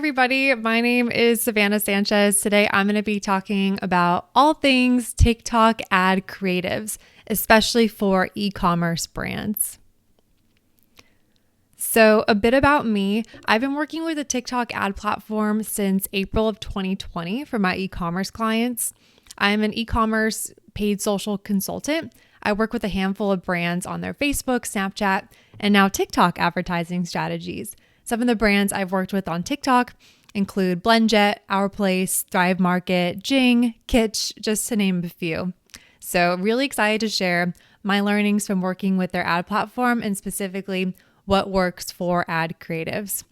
everybody. My name is Savannah Sanchez. Today, I'm going to be talking about all things TikTok ad creatives, especially for e-commerce brands. So a bit about me. I've been working with a TikTok ad platform since April of 2020 for my e-commerce clients. I'm an e-commerce paid social consultant. I work with a handful of brands on their Facebook, Snapchat, and now TikTok advertising strategies. Some of the brands I've worked with on TikTok include BlendJet, Our Place, Thrive Market, Jing, Kitsch, just to name a few. So really excited to share my learnings from working with their ad platform and specifically what works for ad creatives.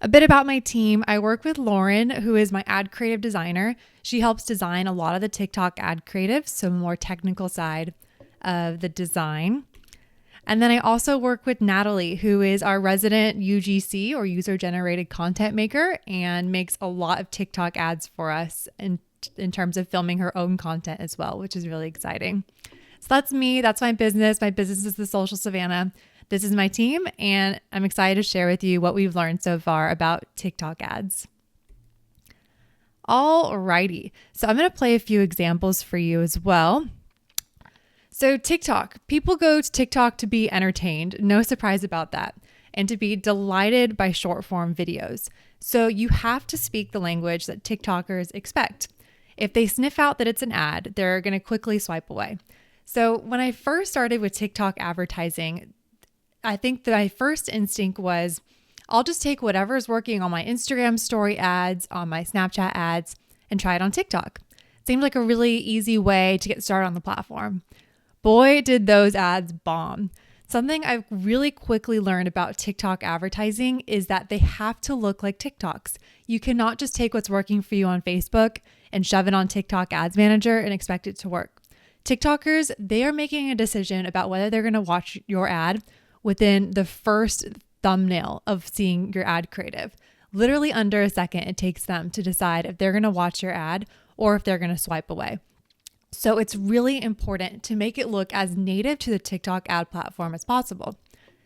A bit about my team. I work with Lauren, who is my ad creative designer. She helps design a lot of the TikTok ad creatives, so more technical side of the design. And then I also work with Natalie, who is our resident UGC or user generated content maker and makes a lot of TikTok ads for us in terms of filming her own content as well, which is really exciting. So that's me. That's my business. My business is The Social Savannah. This is my team, and I'm excited to share with you what we've learned so far about TikTok ads. Alrighty. So I'm going to play a few examples for you as well. So TikTok, people go to TikTok to be entertained, no surprise about that, and to be delighted by short form videos. So you have to speak the language that TikTokers expect. If they sniff out that it's an ad, they're going to quickly swipe away. So when I first started with TikTok advertising, I think that my first instinct was, I'll just take whatever is working on my Instagram story ads, on my Snapchat ads, and try it on TikTok. It seemed like a really easy way to get started on the platform. Boy, did those ads bomb. Something I've really quickly learned about TikTok advertising is that they have to look like TikToks. You cannot just take what's working for you on Facebook and shove it on TikTok Ads Manager and expect it to work. TikTokers, they are making a decision about whether they're going to watch your ad within the first thumbnail of seeing your ad creative. Literally under a second, it takes them to decide if they're going to watch your ad or if they're going to swipe away. So it's really important to make it look as native to the TikTok ad platform as possible.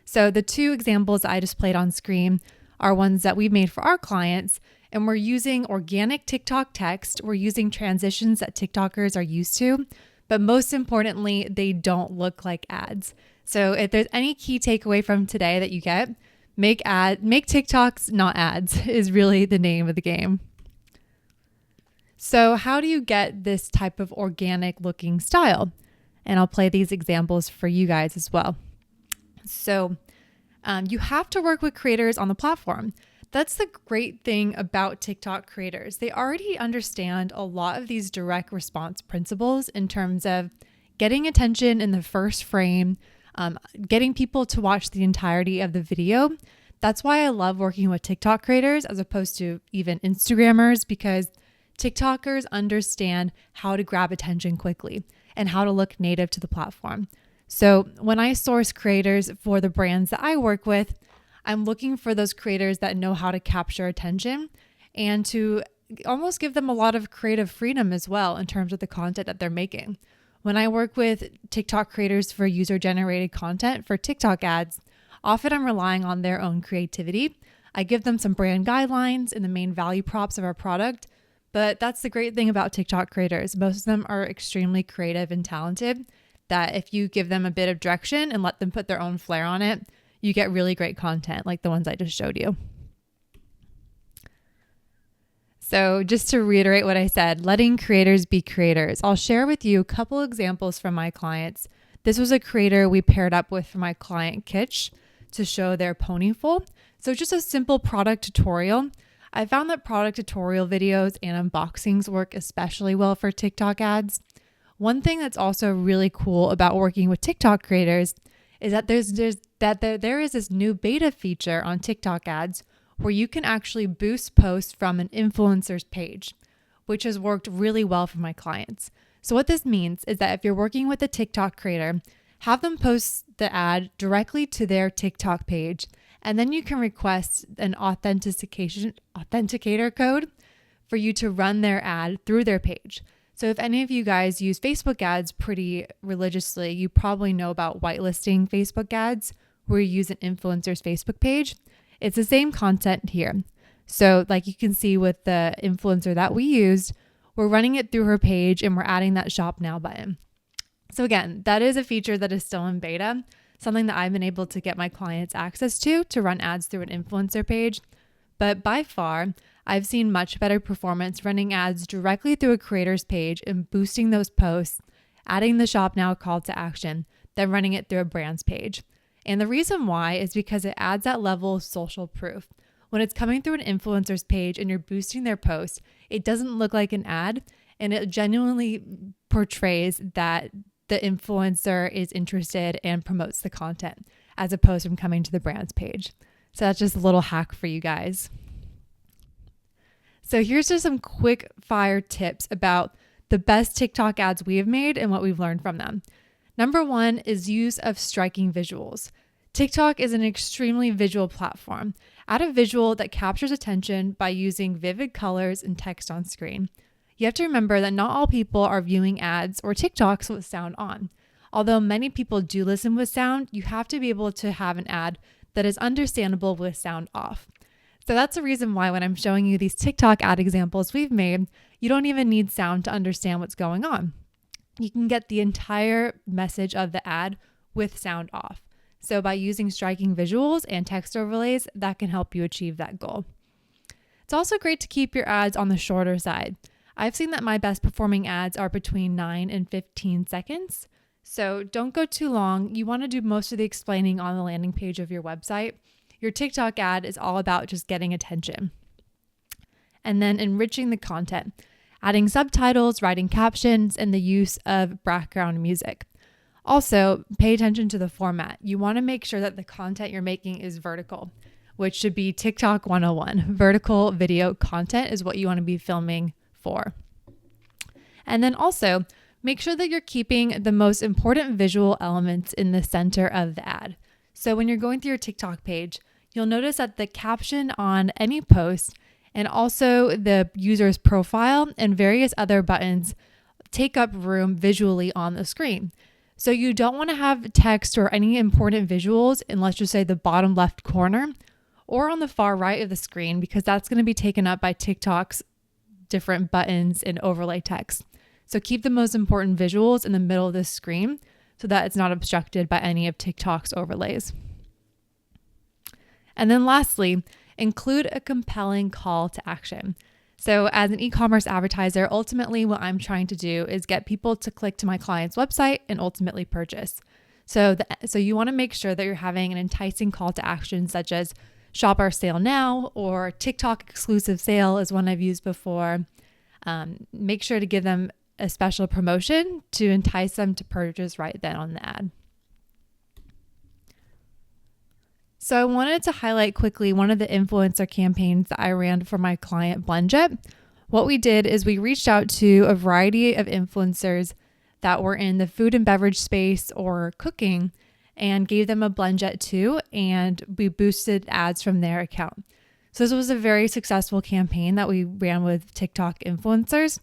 So the two examples I just played on screen are ones that we've made for our clients, and we're using organic TikTok text. We're using transitions that TikTokers are used to, but most importantly, they don't look like ads. So if there's any key takeaway from today that you get, make TikToks, not ads, is really the name of the game. So how do you get this type of organic looking style? And I'll play these examples for you guys as well. So you have to work with creators on the platform. That's the great thing about TikTok creators. They already understand a lot of these direct response principles in terms of getting attention in the first frame, getting people to watch the entirety of the video. That's why I love working with TikTok creators as opposed to even Instagrammers, because TikTokers understand how to grab attention quickly and how to look native to the platform. So when I source creators for the brands that I work with, I'm looking for those creators that know how to capture attention and to almost give them a lot of creative freedom as well in terms of the content that they're making. When I work with TikTok creators for user-generated content for TikTok ads, often I'm relying on their own creativity. I give them some brand guidelines and the main value props of our product. But that's the great thing about TikTok creators. Most of them are extremely creative and talented, that if you give them a bit of direction and let them put their own flair on it, you get really great content like the ones I just showed you. So just to reiterate what I said, letting creators be creators. I'll share with you a couple examples from my clients. This was a creator we paired up with for my client Kitsch to show their ponyful. So just a simple product tutorial. I found that product tutorial videos and unboxings work especially well for TikTok ads. One thing that's also really cool about working with TikTok creators is that there is this new beta feature on TikTok ads where you can actually boost posts from an influencer's page, which has worked really well for my clients. So what this means is that if you're working with a TikTok creator, have them post the ad directly to their TikTok page, and then you can request an authenticator code for you to run their ad through their page. So if any of you guys use Facebook ads pretty religiously, you probably know about whitelisting Facebook ads where you use an influencer's Facebook page. It's the same concept here. So like you can see with the influencer that we used, we're running it through her page and we're adding that shop now button. So again, that is a feature that is still in beta, something that I've been able to get my clients access to run ads through an influencer page. But by far, I've seen much better performance running ads directly through a creator's page and boosting those posts, adding the shop now call to action, than running it through a brand's page. And the reason why is because it adds that level of social proof. When it's coming through an influencer's page and you're boosting their post, it doesn't look like an ad, and it genuinely portrays that the influencer is interested and promotes the content as opposed from coming to the brand's page. So that's just a little hack for you guys. So here's just some quick fire tips about the best TikTok ads we have made and what we've learned from them. Number one is use of striking visuals. TikTok is an extremely visual platform. Add a visual that captures attention by using vivid colors and text on screen. You have to remember that not all people are viewing ads or TikToks with sound on. Although many people do listen with sound, you have to be able to have an ad that is understandable with sound off. So that's the reason why when I'm showing you these TikTok ad examples we've made, you don't even need sound to understand what's going on. You can get the entire message of the ad with sound off. So by using striking visuals and text overlays, that can help you achieve that goal. It's also great to keep your ads on the shorter side. I've seen that my best performing ads are between 9 and 15 seconds. So don't go too long. You want to do most of the explaining on the landing page of your website. Your TikTok ad is all about just getting attention. And then enriching the content, adding subtitles, writing captions, and the use of background music. Also, pay attention to the format. You want to make sure that the content you're making is vertical, which should be TikTok 101. Vertical video content is what you want to be filming for. And then also, make sure that you're keeping the most important visual elements in the center of the ad. So when you're going through your TikTok page, you'll notice that the caption on any post and also the user's profile and various other buttons take up room visually on the screen. So you don't want to have text or any important visuals in, let's just say, the bottom left corner or on the far right of the screen, because that's going to be taken up by TikTok's different buttons and overlay text. So keep the most important visuals in the middle of the screen so that it's not obstructed by any of TikTok's overlays. And then lastly, include a compelling call to action. So as an e-commerce advertiser, ultimately what I'm trying to do is get people to click to my client's website and ultimately purchase. So you want to make sure that you're having an enticing call to action, such as shop our sale now, or TikTok exclusive sale is one I've used before. Make sure to give them a special promotion to entice them to purchase right then on the ad. So I wanted to highlight quickly one of the influencer campaigns that I ran for my client Blendjet. What we did is we reached out to a variety of influencers that were in the food and beverage space or cooking and gave them a Blendjet too, and we boosted ads from their account. So this was a very successful campaign that we ran with TikTok influencers.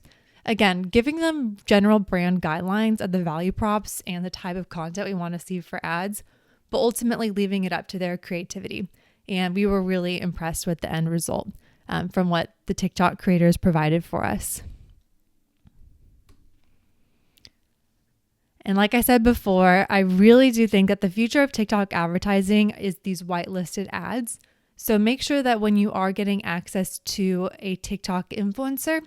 Again, giving them general brand guidelines of the value props and the type of content we want to see for ads, but ultimately leaving it up to their creativity. And we were really impressed with the end result from what the TikTok creators provided for us. And like I said before, I really do think that the future of TikTok advertising is these whitelisted ads. So make sure that when you are getting access to a TikTok influencer,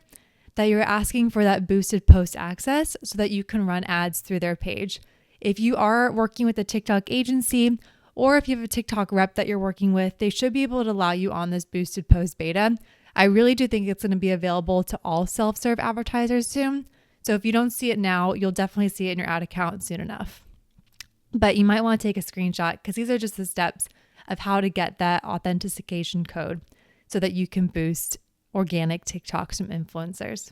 that you're asking for that boosted post access so that you can run ads through their page. If you are working with a TikTok agency, or if you have a TikTok rep that you're working with, they should be able to allow you on this boosted post beta. I really do think it's going to be available to all self-serve advertisers soon. So if you don't see it now, you'll definitely see it in your ad account soon enough. But you might want to take a screenshot because these are just the steps of how to get that authentication code so that you can boost organic TikToks from influencers.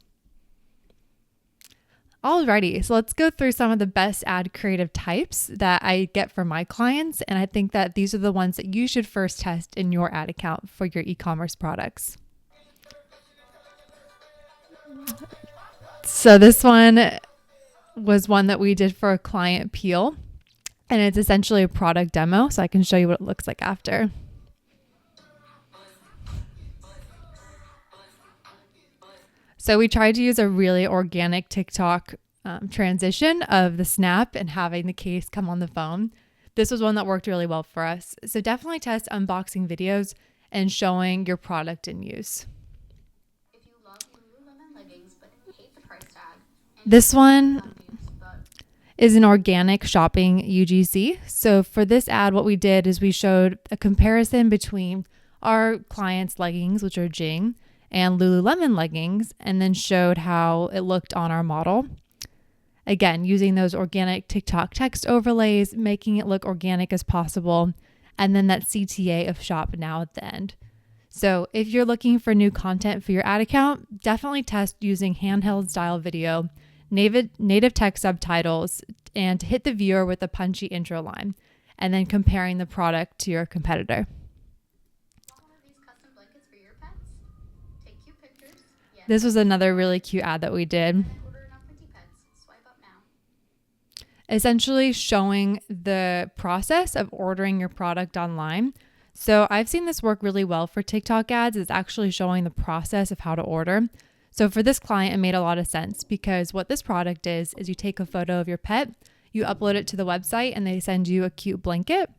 Alrighty, so let's go through some of the best ad creative types that I get from my clients. And I think that these are the ones that you should first test in your ad account for your e-commerce products. So this one was one that we did for a client, Peel, and it's essentially a product demo. So I can show you what it looks like after. So we tried to use a really organic TikTok transition of the snap and having the case come on the phone. This was one that worked really well for us. So definitely test unboxing videos and showing your product in use. If you love Lululemon leggings but hate the price tag, this one is an organic shopping UGC. So for this ad, what we did is we showed a comparison between our client's leggings, which are Jing, and Lululemon leggings, and then showed how it looked on our model. Again, using those organic TikTok text overlays, making it look organic as possible, and then that CTA of shop now at the end. So if you're looking for new content for your ad account, definitely test using handheld style video, native text subtitles, and hit the viewer with a punchy intro line, and then comparing the product to your competitor. Want one of these custom blankets for your pets? Take cute pictures. Yes. This was another really cute ad that we did. And then order enough pretty pets. Swipe up now. Essentially showing the process of ordering your product online. So I've seen this work really well for TikTok ads. It's actually showing the process of how to order. So for this client, it made a lot of sense because what this product is you take a photo of your pet, you upload it to the website, and they send you a cute blanket.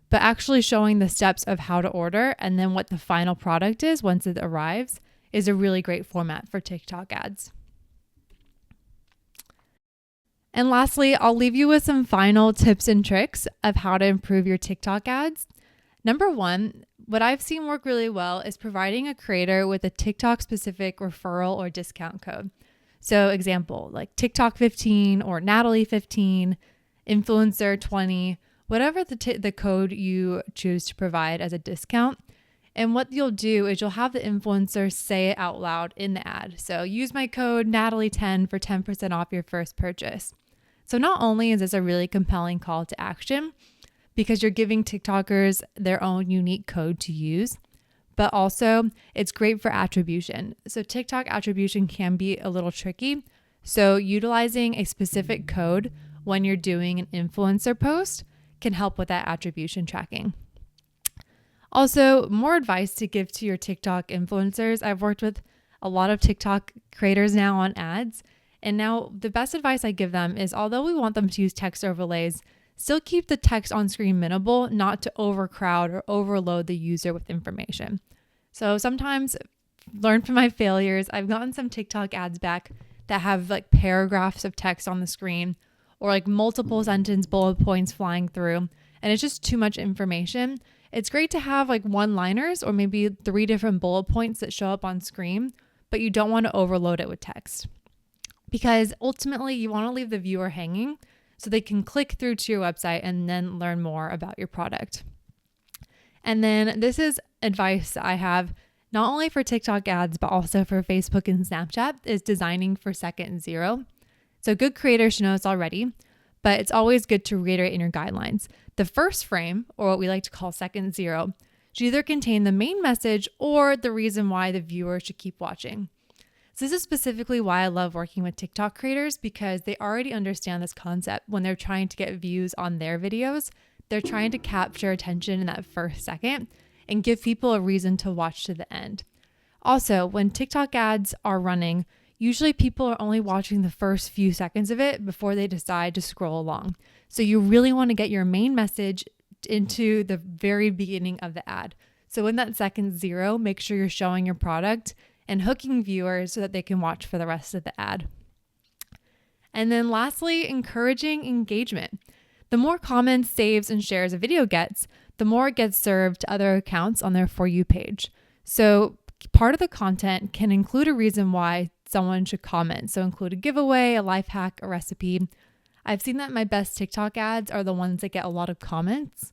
But actually showing the steps of how to order and then what the final product is once it arrives is a really great format for TikTok ads. And lastly, I'll leave you with some final tips and tricks of how to improve your TikTok ads. Number one, what I've seen work really well is providing a creator with a TikTok specific referral or discount code. So example, like TikTok 15 or Natalie 15, influencer 20, whatever the code you choose to provide as a discount. And what you'll do is you'll have the influencer say it out loud in the ad. So use my code Natalie10 for 10% off your first purchase. So not only is this a really compelling call to action, because you're giving TikTokers their own unique code to use, but also it's great for attribution. So TikTok attribution can be a little tricky. So utilizing a specific code when you're doing an influencer post can help with that attribution tracking. Also, more advice to give to your TikTok influencers. I've worked with a lot of TikTok creators now on ads, and now the best advice I give them is, although we want them to use text overlays, still keep the text on screen minimal, not to overcrowd or overload the user with information. So sometimes, learn from my failures, I've gotten some TikTok ads back that have like paragraphs of text on the screen or like multiple sentence bullet points flying through, and it's just too much information. It's great to have like one-liners or maybe 3 different bullet points that show up on screen, but you don't want to overload it with text because ultimately you want to leave the viewer hanging so they can click through to your website and then learn more about your product. And then this is advice I have not only for TikTok ads, but also for Facebook and Snapchat, is designing for second zero. So good creators should know this already, but it's always good to reiterate in your guidelines. The first frame, or what we like to call second zero, should either contain the main message or the reason why the viewer should keep watching. So this is specifically why I love working with TikTok creators, because they already understand this concept. When they're trying to get views on their videos, they're trying to capture attention in that first second and give people a reason to watch to the end. Also, when TikTok ads are running, usually people are only watching the first few seconds of it before they decide to scroll along. So you really want to get your main message into the very beginning of the ad. So in that second zero, make sure you're showing your product and hooking viewers so that they can watch for the rest of the ad. And then lastly, encouraging engagement. The more comments, saves, and shares a video gets, the more it gets served to other accounts on their For You page. So part of the content can include a reason why someone should comment. So include a giveaway, a life hack, a recipe. I've seen that my best TikTok ads are the ones that get a lot of comments.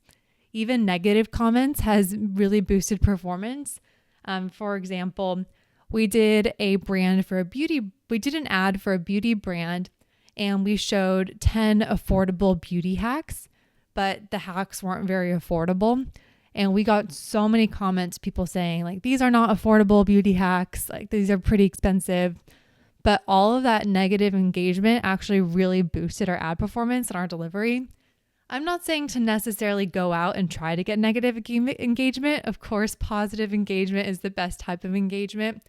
Even negative comments has really boosted performance. For example, we did an ad for a beauty brand, and we showed 10 affordable beauty hacks, but the hacks weren't very affordable. And we got so many comments, people saying like, these are not affordable beauty hacks, like these are pretty expensive. But all of that negative engagement actually really boosted our ad performance and our delivery. I'm not saying to necessarily go out and try to get negative engagement. Of course, positive engagement is the best type of engagement.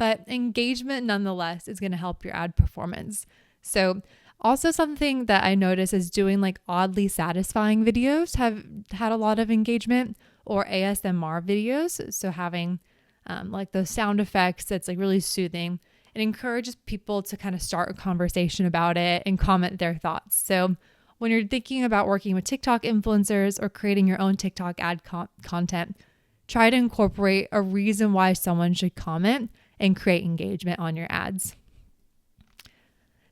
but engagement nonetheless is going to help your ad performance. So also something that I notice is doing like oddly satisfying videos have had a lot of engagement, or ASMR videos. So having like those sound effects that's like really soothing. It encourages people to kind of start a conversation about it and comment their thoughts. So when you're thinking about working with TikTok influencers or creating your own TikTok ad content, try to incorporate a reason why someone should comment and create engagement on your ads.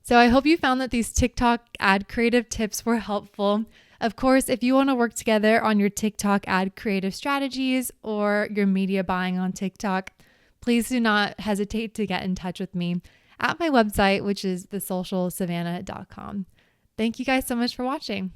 So I hope you found that these TikTok ad creative tips were helpful. Of course, if you want to work together on your TikTok ad creative strategies or your media buying on TikTok, please do not hesitate to get in touch with me at my website, which is thesocialsavannah.com. Thank you guys so much for watching.